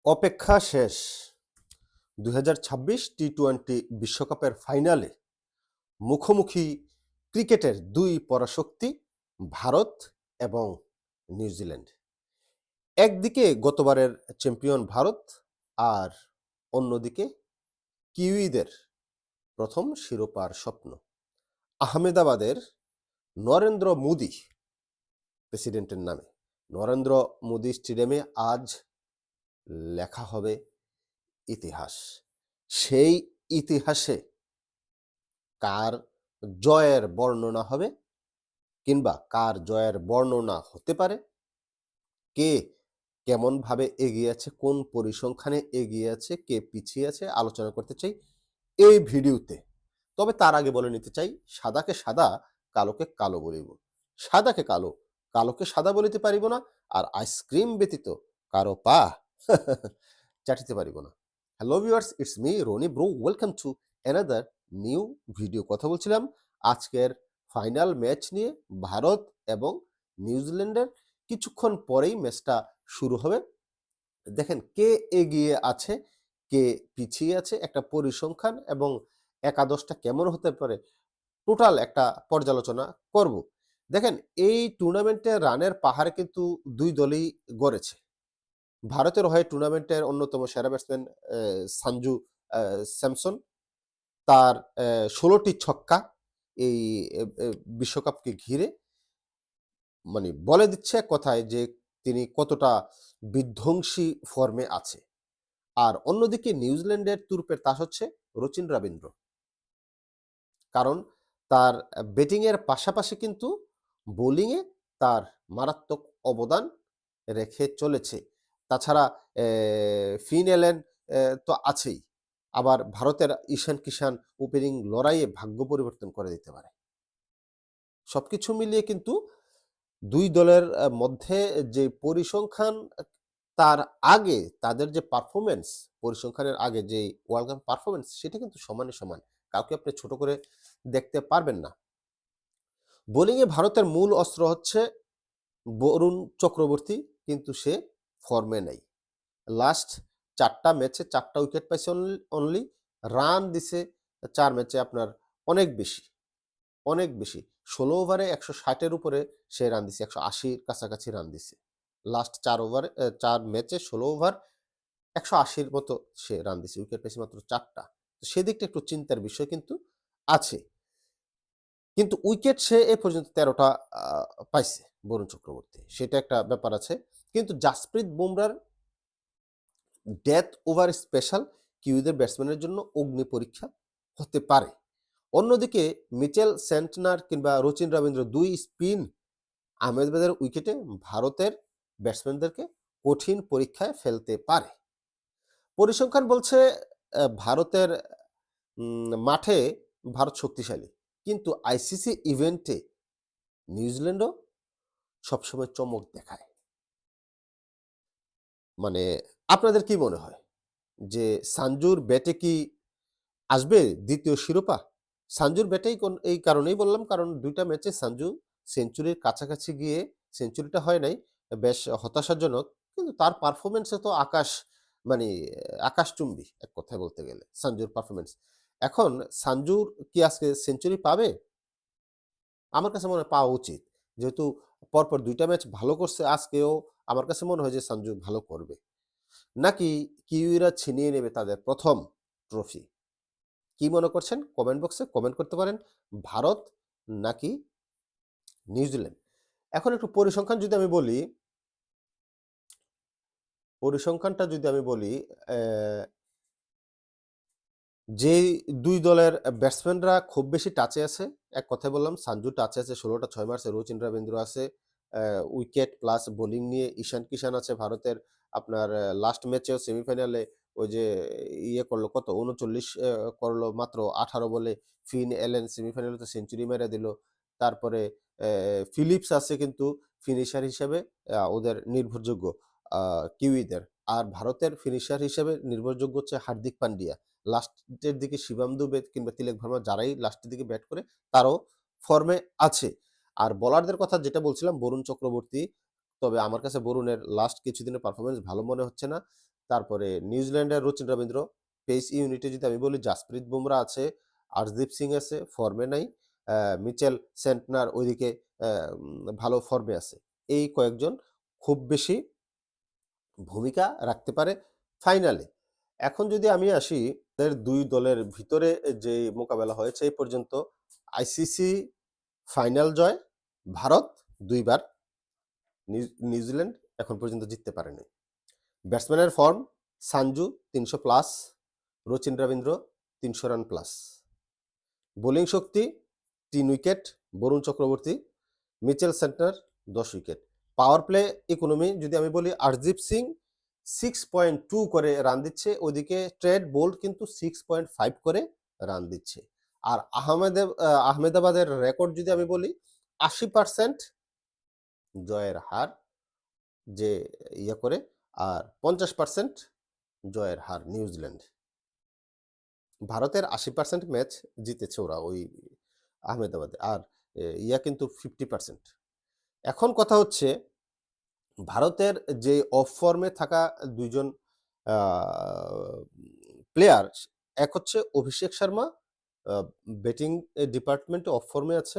অপেক্ষা শেষ। 2026 টি-টোয়েন্টি বিশ্বকাপের ফাইনালে মুখোমুখি ক্রিকেটের দুই পরাশক্তি ভারত এবং নিউজিল্যান্ড। একদিকে গতবারের চ্যাম্পিয়ন ভারত, আর অন্যদিকে কিউইদের প্রথম শিরোপার স্বপ্ন। আহমেদাবাদের নরেন্দ্র মোদি প্রেসিডেন্টের নামে নরেন্দ্র মোদি স্টেডিয়ামে আজ লেখা হবে ইতিহাস। সেই ইতিহাসে কার জয়ের বর্ণনা হবে, কিংবা কার জয়ের বর্ণনা হতে পারে, কে কেমনভাবে এগিয়ে আছে, কোন পরিসংখ্যানে এগিয়ে আছে, কে পিছিয়ে আছে, আলোচনা করতে চাই এই ভিডিওতে। তবে তার আগে বলে নিতে চাই, সাদাকে সাদা, কালোকে কালো বলিব। সাদাকে কালো, কালোকে সাদা বলিতে পারিব না, আর আইসক্রিম ব্যতীত কারো পা চাটিতে পারিব না। Hello viewers, it's me Rony bro, welcome to another new video. কথা বলছিলাম আজকের ফাইনাল ম্যাচ নিয়ে, ভারত এবং নিউজিল্যান্ডের। কিছুক্ষণ পরেই ম্যাচটা শুরু হবে। দেখেন কে এগিয়ে আছে, কে পিছিয়ে আছে, একটা পরিসংখ্যান এবং একাদশটা কেমন হতে পারে, টোটাল একটা পর্যালোচনা করব। দেখেন এই টুর্নামেন্টে রানের পাহাড় কিন্তু দুই দলই গড়েছে। ভারতের হয়ে টুর্নামেন্টের অন্যতম সেরা ব্যাটসম্যান সঞ্জু স্যামসন, তার 16টি ছক্কা এই বিশ্বকাপকে ঘিরে মানে বলে দিচ্ছে কথায় যে তিনি কতটা বিধ্বংসী ফর্মে আছে। আর অন্যদিকে নিউজিল্যান্ডের তুরপের তাস হচ্ছে রচিন রবীন্দ্র, কারণ তার ব্যাটিংয়ের পাশাপাশি কিন্তু বোলিংয়ে তার মারাত্মক অবদান রেখে চলেছে। তাছাড়া ফিন এলেন তো আছেই, আবার ভারতের ঈশান কিষান ওপেনিং লড়াইয়ে ভাগ্য পরিবর্তন করে দিতে পারে। সবকিছু মিলিয়ে কিন্তু দুই দলের মধ্যে যে পরিসংখ্যান, তার আগে তাদের যে পারফরমেন্স, পরিসংখ্যানের আগে যে ওয়ার্ল্ড কাপ পারফরমেন্স, সেটা কিন্তু সমানে সমান, কাউকে আপনি ছোট করে দেখতে পারবেন না। বোলিংয়ে ভারতের মূল অস্ত্র হচ্ছে বরুণ চক্রবর্তী, কিন্তু সে ফর্মে নেই। লাস্ট 4টা ম্যাচে 4টা উইকেট পাইছে অনলি, রান দিছে 4 ম্যাচে আপনার অনেক বেশি, অনেক বেশি। 16 ওভারে 160-এর উপরে সে রান দিছে, 180-র কাছাকাছি রান দিছে। লাস্ট 4 ম্যাচে 16 ওভার 180-র মতো সে রান দিছে, উইকেট পাইছে মাত্র 4টা। সেদিকটা একটু চিন্তার বিষয় কিন্তু আছে। কিন্তু উইকেট সে এ পর্যন্ত 13টা পাইছে বরুণ চক্রবর্তী, সেটা একটা ব্যাপার আছে। কিন্তু জাসপ্রীত বুমরার ডেথ ওভার স্পেশাল কিউইদের ব্যাটসম্যানের জন্য অগ্নি পরীক্ষা হতে পারে। অন্যদিকে মিচেল সেন্টনার কিংবা রচিন রবীন্দ্র দুই স্পিন আহমেদাবাদের উইকেটে ভারতের ব্যাটসম্যানদেরকে কঠিন পরীক্ষায় ফেলতে পারে। পরিসংখ্যান বলছে ভারতের মাঠে ভারত শক্তিশালী, কিন্তু আইসিসি ইভেন্টে নিউজিল্যান্ডও সবসময় চমক দেখায়। মানে আপনাদের কি মনে হয় যে সাঞ্জুর ব্যাটে কি আসবে দ্বিতীয় শিরোপা? সাঞ্জুর ব্যাটেই এই কারণেই বললাম, কারণ 2টা ম্যাচে সাঞ্জু সেঞ্চুরির কাছাকাছি গিয়ে সেঞ্চুরিটা হয় নাই, বেশ হতাশাজনক। কিন্তু তার পারফরম্যান্সে তো মানে আকাশচুম্বী, এক কথায় বলতে গেলে সাঞ্জুর পারফরম্যান্স। এখন সাঞ্জুর কি আজকে সেঞ্চুরি পাবে? আমার কাছে মনে হয় পাওয়া উচিত। যেহেতু পরপর 2টা ম্যাচ ভালো করছে, আজকেও আমার কাছে মনে হয় যে সাঞ্জু ভালো করবে। নাকি কিউইরা ছিনিয়ে নেবে তাদের ১ম ট্রফি? কি মনে করছেন কমেন্ট বক্সে কমেন্ট করতে পারেন। ভারত নাকি নিউজিল্যান্ড? এখন একটু পরিসংখ্যানটা যদি আমি বলি, যে 2 দলের ব্যাটসম্যানরা খুব বেশি টাচে আছে, এক কথায় বললাম সাঞ্জু টাচে আছে, 16টা 6 মারছে, রচিন রবীন্দ্র আছে উইকেট প্লাস বোলিং নিয়ে, ঈশান কিষান আছে ভারতের। আপনার লাস্ট ম্যাচেও সেমিফাইনালে ওই যে করলো কত 39 করলো মাত্র 18 বলে। ফিন এলেন সেমিফাইনালে তো সেঞ্চুরি মেরে দিল। তারপরে ফিলিপস আছে কিন্তু ফিনিশার হিসেবে ওদের নির্ভরযোগ্য কিউইদের। আর ভারতের ফিনিশার হিসেবে নির্ভরযোগ্য হচ্ছে হার্দিক পান্ডিয়া। লাস্টের দিকে শিবম দুবে কিংবা তিলক ভার্মা যারাই লাস্টের দিকে ব্যাট করে, তারাও ফর্মে আছে। আর বোলারদের কথা যেটা বলছিলাম বরুণ চক্রবর্তী, তবে আমার কাছে বরুণের লাস্ট কিছুদিনের পারফরমেন্স ভালো মনে হচ্ছে না। তারপরে নিউজিল্যান্ডের রচিন রবীন্দ্র। পেস ইউনিটে যদি আমি বলি জাসপ্রীত বুমরা আছে, আর্শদীপ সিং আছে, ফর্মে নাই। মিচেল সেন্টনার ওইদিকে ভালো ফর্মে আছে। এই কয়েকজন খুব বেশি ভূমিকা রাখতে পারে ফাইনালে। এখন যদি আমি আসি এর ২ দলের ভিতরে যে মোকাবেলা হয়েছে এই পর্যন্ত আইসিসি ফাইনাল জয় ভারত ২ বার, নিউজিল্যান্ড এখন পর্যন্ত জিততে পারেনি। ব্যাটসম্যানের form Sanju ৩০০ plus, Rachin Ravindra ৩০০ run plus. Bowling শক্তি ৩ wicket Varun Chakravarthy, Mitchell Santner ১০ wicket. Power play economy যদি আমি বলি আরদীপ সিং 6.2 করে রান দিচ্ছে, ওইদিকে ট্রেড বোল্ট কিন্তু 6.5 করে রান দিচ্ছে। আর আহমেদাবাদের রেকর্ড যদি আমি বলি ৮০% জয়ের হার যে ইয়ে করে, আর ৫০% জয়ের হার নিউজিল্যান্ড। ভারতের ৮০% ম্যাচ জিতেছে ওরা ওই আহমেদাবাদে, আর ইয়া কিন্তু 50%। এখন কথা হচ্ছে ভারতের যে অফ ফর্মে থাকা ২ জন প্লেয়ার, এক হচ্ছে অভিষেক শর্মা, ব্যাটিং ডিপার্টমেন্টে অফ ফর্মে আছে।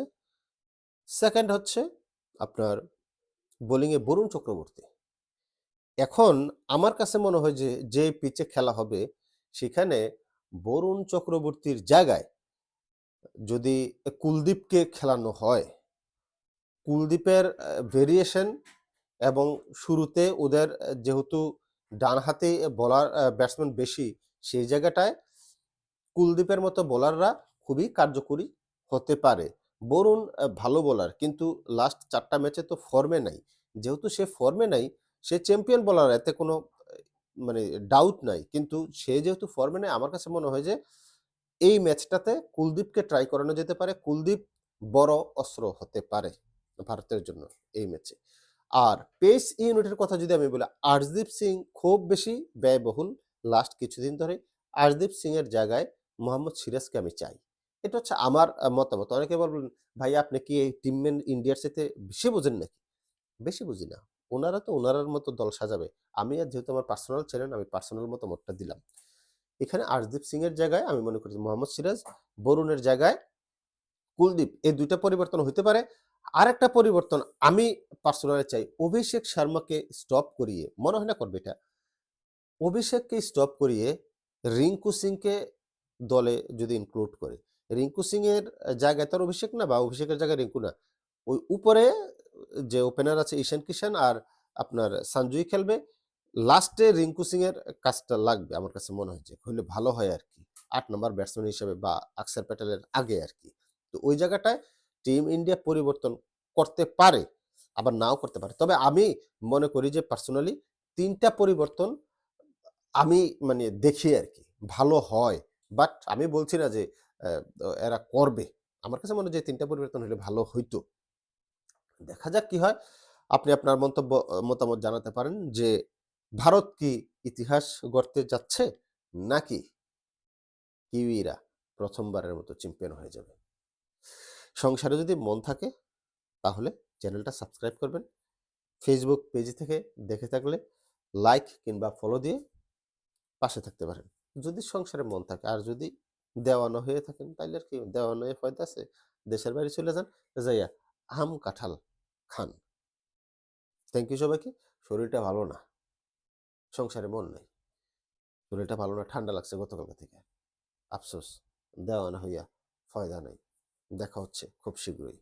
সেকেন্ড হচ্ছে আপনার বোলিংয়ে বরুণ চক্রবর্তী। এখন আমার কাছে মনে হয় যে পিচে খেলা হবে সেখানে বরুণ চক্রবর্তীর জায়গায় যদি কুলদীপকে খেলানো হয়, কুলদীপের ভেরিয়েশন এবং শুরুতে ওদের যেহেতু ডানহাতি ব্যাটসম্যান বেশি, সেই জায়গাটায় কুলদীপের মতো বোলাররা খুবই কার্যকরী হতে পারে। বরুণ ভালো বোলার, কিন্তু লাস্ট ৪টা ম্যাচে তো ফর্মে নাই। যেহেতু সে ফর্মে নাই, সে চ্যাম্পিয়ন বোলার, এতে কোনো মানে ডাউট নাই। কিন্তু সে যেহেতু ফর্মে নেই, আমার কাছে মনে হয় যে এই ম্যাচটাতে কুলদীপকে ট্রাই করানো যেতে পারে। কুলদীপ বড় অস্ত্র হতে পারে ভারতের জন্য এই ম্যাচে। আর পেস ইউনিটের কথা যদি আমি বলি, আর্শদীপ সিং খুব বেশি ব্যয়বহুল লাস্ট কিছুদিন ধরে। আর্শদীপ সিং এর জায়গায় মোহাম্মদ সিরাজকে আমি চাই। এটা হচ্ছে আমার মতামত। অনেকে বলবেন, ভাই আপনি কি এই টিম ইন্ডিয়ার চাইতে বেশি বোঝেন নাকি? বেশি বুঝি না। ওনারা তো ওনারার মতো দল সাজাবে। আমি আর যেহেতু আমার পার্সোনাল চ্যানেল, আমি পার্সোনাল মতামতটা দিলাম। এখানে আর্শদীপ সিং এর জায়গায় আমি মনে করি মোহাম্মদ সিরাজ, বরুণের জায়গায় কুলদীপ, এই ২টা পরিবর্তন হইতে পারে। আরেকটা পরিবর্তন আমি পার্সোনালি চাই, অভিষেক শর্মাকে স্টপ করিয়ে, মনে হয় না করবে এটা, অভিষেককে স্টপ করিয়ে রিঙ্কু সিংকে দলে যদি ইনক্লুড করে, রিঙ্কু সিং এর জায়গায় তার অভিষেক না, বা অভিষেকের জায়গায় রিঙ্কু না, ওই উপরে যে ওপেনার আছে ঈশান কিষান আর আপনার সঞ্জুই খেলবে, লাস্টে রিঙ্কু সিং এর কাজটা লাগবে আমার কাছে মনে হচ্ছে, হলে ভালো হয় আর কি, ৮ নম্বর ব্যাটসম্যান হিসেবে বা আকসার প্যাটেলের আগে আর কি। তো ওই জায়গাটায় টিম ইন্ডিয়া পরিবর্তন করতে পারে, আবার নাও করতে পারে। তবে আমি মনে করি যে পার্সোনালি ৩টা পরিবর্তন আমি মানে দেখি আর কি, ভালো হয়। বাট আমি বলছি না যে এরা করবে। আমার কাছে মনে হয় যে ৩টা পরিবর্তন হলে ভালো হইতো। দেখা যাক কি হয়। আপনি আপনার মতামত জানাতে পারেন যে ভারত কি ইতিহাস গড়তে যাচ্ছে, নাকি কিউইরা প্রথমবারের মতো চ্যাম্পিয়ন হয়ে যাবে? সংসারে যদি মন থাকে তাহলে চ্যানেলটা সাবস্ক্রাইব করবেন। ফেসবুক পেজ থেকে দেখে থাকলে লাইক কিংবা ফলো দিয়ে পাশে থাকতে পারেন। যদি সংসারে মন থাকে, আর যদি দেওয়ানো হয়ে থাকেন তাইলে আর কি, দেওয়ানো হয়ে ফায়দা আছে? দেশের বাইরে চলে যান, যাইয়া আম কাঁঠাল খান। থ্যাংক ইউ সবাইকে। শরীরটা ভালো না, সংসারে মন নাই, শরীরটা ভালো না, ঠান্ডা লাগছে গতকালকে থেকে। আফসোস, দেওয়ানা হইয়া ফায়দা নাই। দেখা হচ্ছে খুব শীঘ্রই।